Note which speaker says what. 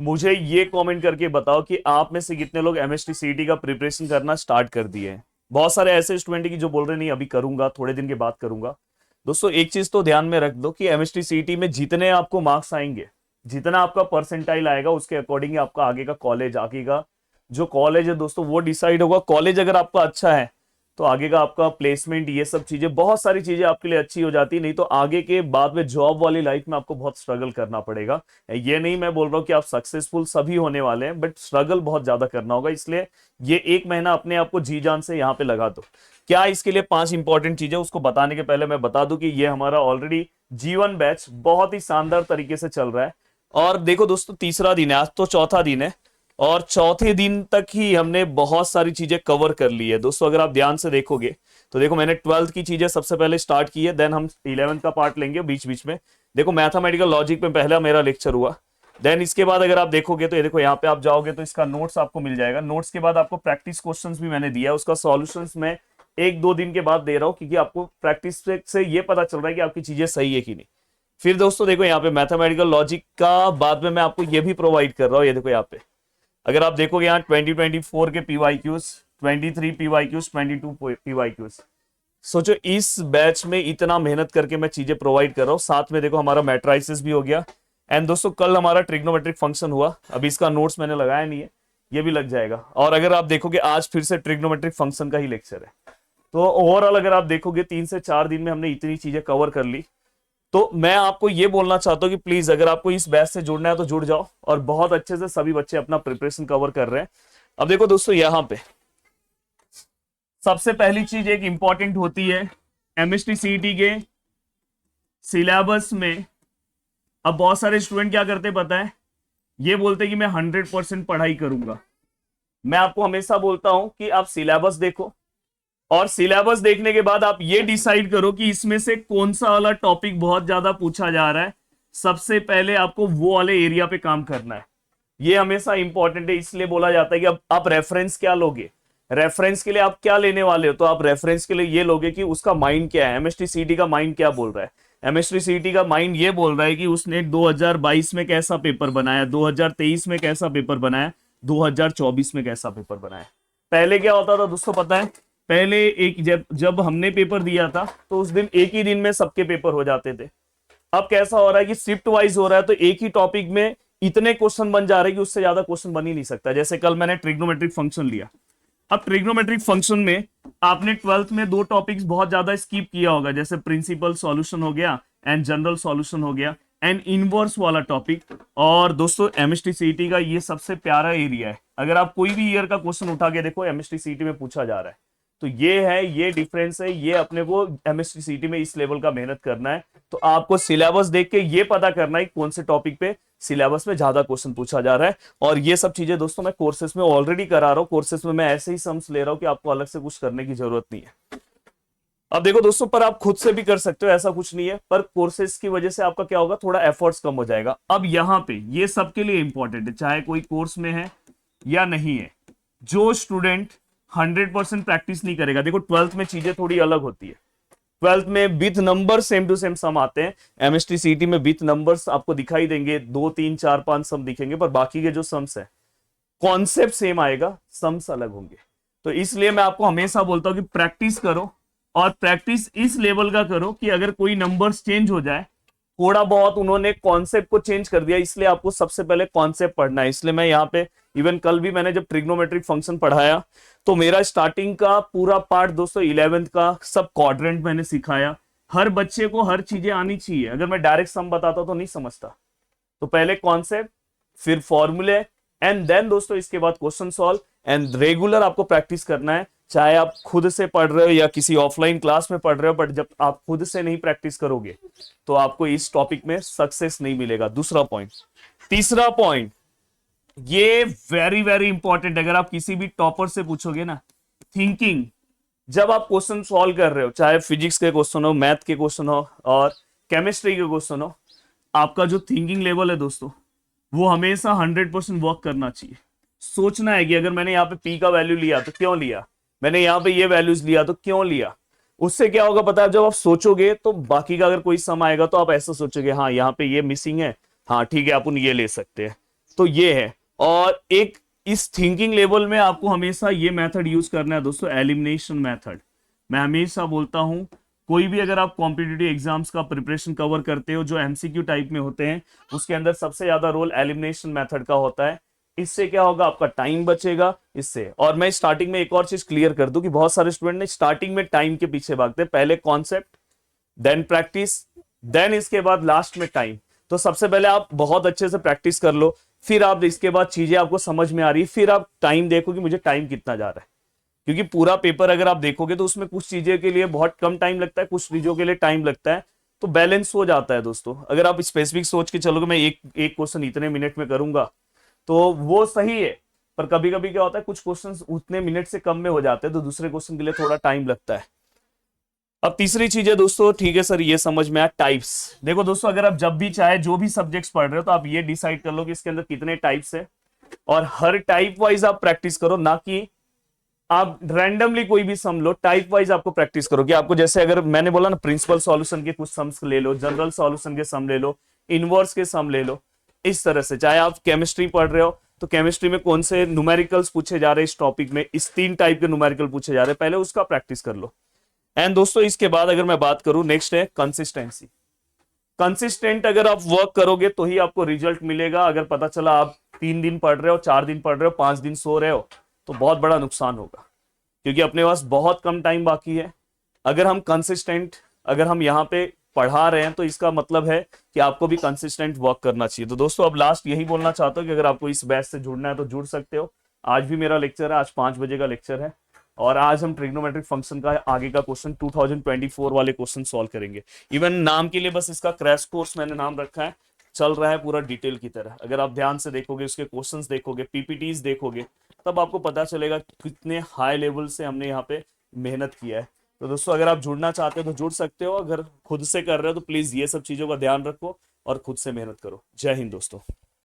Speaker 1: मुझे ये कमेंट करके बताओ कि आप में से कितने लोग एमएसटी सीईटी का प्रिपरेशन करना स्टार्ट कर दिए हैं। बहुत सारे ऐसे स्टूडेंट हैं कि जो बोल रहे नहीं अभी करूंगा, थोड़े दिन के बाद करूंगा। दोस्तों एक चीज तो ध्यान में रख दो कि एमएसटी सीईटी में जितने आपको मार्क्स आएंगे, जितना आपका परसेंटाइल आएगा, उसके अकॉर्डिंग आपका आगे का कॉलेज, आगे का जो कॉलेज है दोस्तों वो डिसाइड होगा। कॉलेज अगर आपका अच्छा है तो आगे का आपका प्लेसमेंट, ये सब चीजें, बहुत सारी चीजें आपके लिए अच्छी हो जाती, नहीं तो आगे के बाद में जॉब वाली लाइफ में आपको बहुत स्ट्रगल करना पड़ेगा। ये नहीं मैं बोल रहा हूँ कि आप सक्सेसफुल सभी होने वाले हैं, बट स्ट्रगल बहुत ज्यादा करना होगा। इसलिए ये एक महीना अपने आप को जी जान से यहाँ पे लगा दो। क्या इसके लिए 5 इंपॉर्टेंट चीजें, उसको बताने के पहले मैं बता दूं कि ये हमारा ऑलरेडी जीवन बैच बहुत ही शानदार तरीके से चल रहा है। और देखो दोस्तों, तीसरा दिन है, आज तो चौथा दिन है, और चौथे दिन तक ही हमने बहुत सारी चीजें कवर कर ली है। दोस्तों अगर आप ध्यान से देखोगे तो देखो, मैंने 12th की चीजें सबसे पहले स्टार्ट की है, देन हम 11th का पार्ट लेंगे बीच बीच में। देखो मैथमेटिकल लॉजिक में पहला मेरा लेक्चर हुआ, देन इसके बाद अगर आप देखोगे तो ये देखो, यहाँ पे आप जाओगे तो इसका नोट्स आपको मिल जाएगा। नोट्स के बाद आपको प्रैक्टिस क्वेश्चंस भी मैंने दिया है, उसका सॉल्यूशंस मैं 1-2 दिन के बाद दे रहा हूँ, क्योंकि आपको प्रैक्टिस से ये पता चल रहा है कि आपकी चीजें सही है कि नहीं। फिर दोस्तों देखो, यहाँ पे मैथमेटिकल लॉजिक का बाद में मैं आपको ये भी प्रोवाइड कर रहा हूँ। ये देखो यहाँ पे अगर आप देखोगे, यहाँ 2024 के पीवाईक्यूज, 23 पीवाईक्यूज, 22 पीवाईक्यूज। सोचो इस बैच में इतना मेहनत करके मैं चीजें प्रोवाइड कर रहा हूँ। साथ में देखो हमारा मैट्राइसिस भी हो गया। एंड दोस्तों कल हमारा ट्रिग्नोमेट्रिक फंक्शन हुआ, अभी इसका नोट्स मैंने लगाया नहीं है, ये भी लग जाएगा। और अगर आप देखोगे आज फिर से ट्रिग्नोमेट्रिक फंक्शन का ही लेक्चर है। तो ओवरऑल अगर आप देखोगे 3 से 4 दिन में हमने इतनी चीजें कवर कर ली। तो मैं आपको ये बोलना चाहता हूँ कि प्लीज अगर आपको इस बैच से जुड़ना है तो जुड़ जाओ, और बहुत अच्छे से सभी बच्चे अपना प्रिपरेशन कवर कर रहे हैं। अब देखो दोस्तों, यहाँ पे सबसे पहली चीज एक इंपॉर्टेंट होती है एमएसटी सीईटी के सिलेबस में। अब बहुत सारे स्टूडेंट क्या करते पता है, ये बोलते कि मैं 100% पढ़ाई करूंगा। मैं आपको हमेशा बोलता हूं कि आप सिलेबस देखो, और सिलेबस देखने के बाद आप ये डिसाइड करो कि इसमें से कौन सा वाला टॉपिक बहुत ज्यादा पूछा जा रहा है। सबसे पहले आपको वो वाले एरिया पे काम करना है। ये हमेशा इंपॉर्टेंट है, इसलिए बोला जाता है कि अब आप रेफरेंस क्या लोगे, रेफरेंस के लिए आप क्या लेने वाले हो। तो आप रेफरेंस के लिए ये लोगे कि उसका माइंड क्या है, एमएसटी सीईटी का माइंड क्या बोल रहा है। एमएसटी सीईटी का माइंड ये बोल रहा है कि उसने 2022 में कैसा पेपर बनाया, 2023 में कैसा पेपर बनाया, 2024 में कैसा पेपर बनाया। पहले क्या होता था दोस्तों पता है, पहले एक जब हमने पेपर दिया था तो उस दिन एक ही दिन में सबके पेपर हो जाते थे। अब कैसा हो रहा है कि शिफ्ट वाइज हो रहा है, तो एक ही टॉपिक में इतने क्वेश्चन बन जा रहे हैं कि उससे ज्यादा क्वेश्चन बन ही नहीं सकता। जैसे कल मैंने ट्रिग्नोमेट्रिक फंक्शन लिया। अब ट्रिग्नोमेट्रिक फंक्शन में आपने 12th में 2 टॉपिक्स बहुत ज्यादा स्किप किया होगा, जैसे प्रिंसिपल सॉल्यूशन हो गया एंड जनरल सॉल्यूशन हो गया एंड इनवर्स वाला टॉपिक। और दोस्तों एमएसटी सीईटी का ये सबसे प्यारा एरिया है। अगर आप कोई भी ईयर का क्वेश्चन उठा के देखो, एमएसटी सीईटी में पूछा जा रहा है। तो ये है, ये डिफरेंस है, ये अपने को एमएसटी सीईटी में इस लेवल का मेहनत करना है। तो आपको सिलेबस देख के ये पता करना है कौन से टॉपिक पे सिलेबस में ज्यादा क्वेश्चन पूछा जा रहा है। और ये सब चीजें दोस्तों मैं कोर्सेज में ऑलरेडी करा रहा हूँ। कोर्सेज में मैं ऐसे ही सम्स ले रहा हूँ कि आपको अलग से कुछ करने की जरूरत नहीं है। अब देखो दोस्तों, पर आप खुद से भी कर सकते हो, ऐसा कुछ नहीं है, पर कोर्सेज की वजह से आपका क्या होगा, थोड़ा एफर्ट्स कम हो जाएगा। अब यहाँ पे ये सबके लिए इंपॉर्टेंट है, चाहे कोई कोर्स में है या नहीं है। जो स्टूडेंट 100% प्रैक्टिस नहीं करेगा, देखो 12th में चीजें थोड़ी अलग होती है। 12th में with number same to same sum आते हैं। एमएसटी सीईटी में विथ नंबर्स आपको दिखाई देंगे, 2 3 4 5 सम दिखेंगे, पर बाकी के जो सम्स है कॉन्सेप्ट सेम आएगा, सम्स अलग होंगे। तो इसलिए मैं आपको हमेशा बोलता हूं कि प्रैक्टिस करो, और प्रैक्टिस इस लेवल का करो कि अगर कोई नंबर्स चेंज हो जाए, थोड़ा बहुत उन्होंने कॉन्सेप्ट को चेंज कर दिया, इसलिए आपको सबसे पहले कॉन्सेप्ट पढ़ना है। इसलिए मैं यहाँ पे इवन कल भी मैंने जब ट्रिग्नोमेट्रिक फंक्शन पढ़ाया तो मेरा स्टार्टिंग का पूरा पार्ट दोस्तों 11th का सब क्वाड्रेंट मैंने सिखाया। हर बच्चे को हर चीजें आनी चाहिए। अगर मैं डायरेक्ट सम बताता तो नहीं समझता। तो पहले कॉन्सेप्ट, फिर फॉर्मूले, एंड देन दोस्तों इसके बाद क्वेश्चन सॉल्व। एंड रेगुलर आपको प्रैक्टिस करना है, चाहे आप खुद से पढ़ रहे हो या किसी ऑफलाइन क्लास में पढ़ रहे हो, बट जब आप खुद से नहीं प्रैक्टिस करोगे तो आपको इस टॉपिक में सक्सेस नहीं मिलेगा। दूसरा पॉइंट। तीसरा पॉइंट, ये वेरी वेरी इंपॉर्टेंट। अगर आप किसी भी टॉपर से पूछोगे ना, थिंकिंग, जब आप क्वेश्चन सॉल्व कर रहे हो, चाहे फिजिक्स के क्वेश्चन हो, मैथ के क्वेश्चन हो और केमिस्ट्री के क्वेश्चन हो, आपका जो थिंकिंग लेवल है दोस्तों, वो हमेशा 100% वर्क करना चाहिए। सोचना है कि अगर मैंने यहाँ पे पी का वैल्यू लिया तो क्यों लिया, मैंने यहाँ पे ये वैल्यूज लिया तो क्यों लिया। उससे क्या होगा पता है, जब आप सोचोगे तो बाकी का अगर कोई सम आएगा तो आप ऐसा सोचोगे, हाँ यहाँ पे ये मिसिंग है, हाँ ठीक है अपन ये ले सकते हैं। तो ये है। और एक इस थिंकिंग लेवल में आपको हमेशा ये मेथड यूज करना है दोस्तों, एलिमिनेशन मेथड। मैं हमेशा बोलता हूं कोई भी अगर आप कॉम्पिटिटिव एग्जाम्स का प्रिपरेशन कवर करते हो जो एमसीक्यू टाइप में होते हैं, उसके अंदर सबसे ज्यादा रोल एलिमिनेशन मेथड का होता है। इससे क्या होगा, आपका टाइम बचेगा इससे। और मैं स्टार्टिंग में एक और चीज क्लियर कर दूं कि बहुत सारे स्टूडेंट ने स्टार्टिंग में टाइम के पीछे भागते हैं, पहले कॉन्सेप्ट देन प्रैक्टिस देन इसके बाद लास्ट में टाइम। तो सबसे पहले आप बहुत अच्छे से प्रैक्टिस कर लो, फिर आप इसके बाद चीजें आपको समझ में आ रही है, फिर आप टाइम देखो कि मुझे टाइम कितना जा रहा है। क्योंकि पूरा पेपर अगर आप देखोगे तो उसमें कुछ चीजें के लिए बहुत कम टाइम लगता है, कुछ चीजों के लिए टाइम लगता है, तो बैलेंस हो जाता है दोस्तों। अगर आप स्पेसिफिक सोच के चलोगे मैं एक एक क्वेश्चन इतने मिनट में करूंगा तो वो सही है, पर कभी कभी क्या होता है कुछ क्वेश्चंस उतने मिनट से कम में हो जाते हैं, तो दूसरे क्वेश्चन के लिए थोड़ा टाइम लगता है। अब तीसरी चीज है दोस्तों, ठीक है सर ये समझ में आया, टाइप्स। देखो दोस्तों अगर आप जब भी चाहे जो भी सब्जेक्ट्स पढ़ रहे हो तो आप ये डिसाइड कर लो कि इसके अंदर कितने टाइप्स है, और हर टाइप वाइज आप प्रैक्टिस करो, ना कि आप रैंडमली कोई भी सम लो, टाइप वाइज आपको प्रैक्टिस करो। कि आपको जैसे अगर मैंने बोला ना प्रिंसिपल सॉल्यूशन के कुछ सम्स ले लो, जनरल सॉल्यूशन के सम ले लो, इनवर्स के सम ले लो, इस तरह से। चाहे आप केमिस्ट्री पढ़ रहे हो तो केमिस्ट्री में कौन से न्यूमेरिकल्स पूछे जा रहे हैं इस टॉपिक में, इस 3 टाइप के न्यूमेरिकल पूछे जा रहे हैं, पहले उसका प्रैक्टिस कर लो। एंड दोस्तों इसके बाद अगर मैं बात करूं, नेक्स्ट है कंसिस्टेंसी। कंसिस्टेंट अगर आप वर्क करोगे तो ही आपको रिजल्ट मिलेगा। अगर पता चला आप 3 दिन पढ़ रहे हो, 4 दिन पढ़ रहे हो, 5 दिन सो रहे हो, तो बहुत बड़ा नुकसान होगा, क्योंकि अपने पास बहुत कम टाइम बाकी है। अगर हम कंसिस्टेंट, अगर हम यहाँ पे पढ़ा रहे हैं तो इसका मतलब है कि आपको भी कंसिस्टेंट वर्क करना चाहिए। तो दोस्तों अब लास्ट यही बोलना चाहता हूँ कि अगर आपको इस बैच से जुड़ना है तो जुड़ सकते हो। आज भी मेरा लेक्चर है, आज 5 बजे का लेक्चर है, और आज हम ट्रिग्नोमेट्रिक फंक्शन का आगे का क्वेश्चन 2024 वाले क्वेश्चन सॉल्व करेंगे। इवन नाम के लिए बस इसका क्रैश कोर्स मैंने नाम रखा है, चल रहा है पूरा डिटेल की तरह। अगर आप ध्यान से देखोगे, उसके क्वेश्चंस देखोगे, पीपीटीज देखोगे, तब आपको पता चलेगा कितने हाई लेवल से हमने यहाँ पे मेहनत किया है। तो दोस्तों अगर आप जुड़ना चाहते हो तो जुड़ सकते हो, अगर खुद से कर रहे हो तो प्लीज ये सब चीजों का ध्यान रखो और खुद से मेहनत करो। जय हिंद दोस्तों।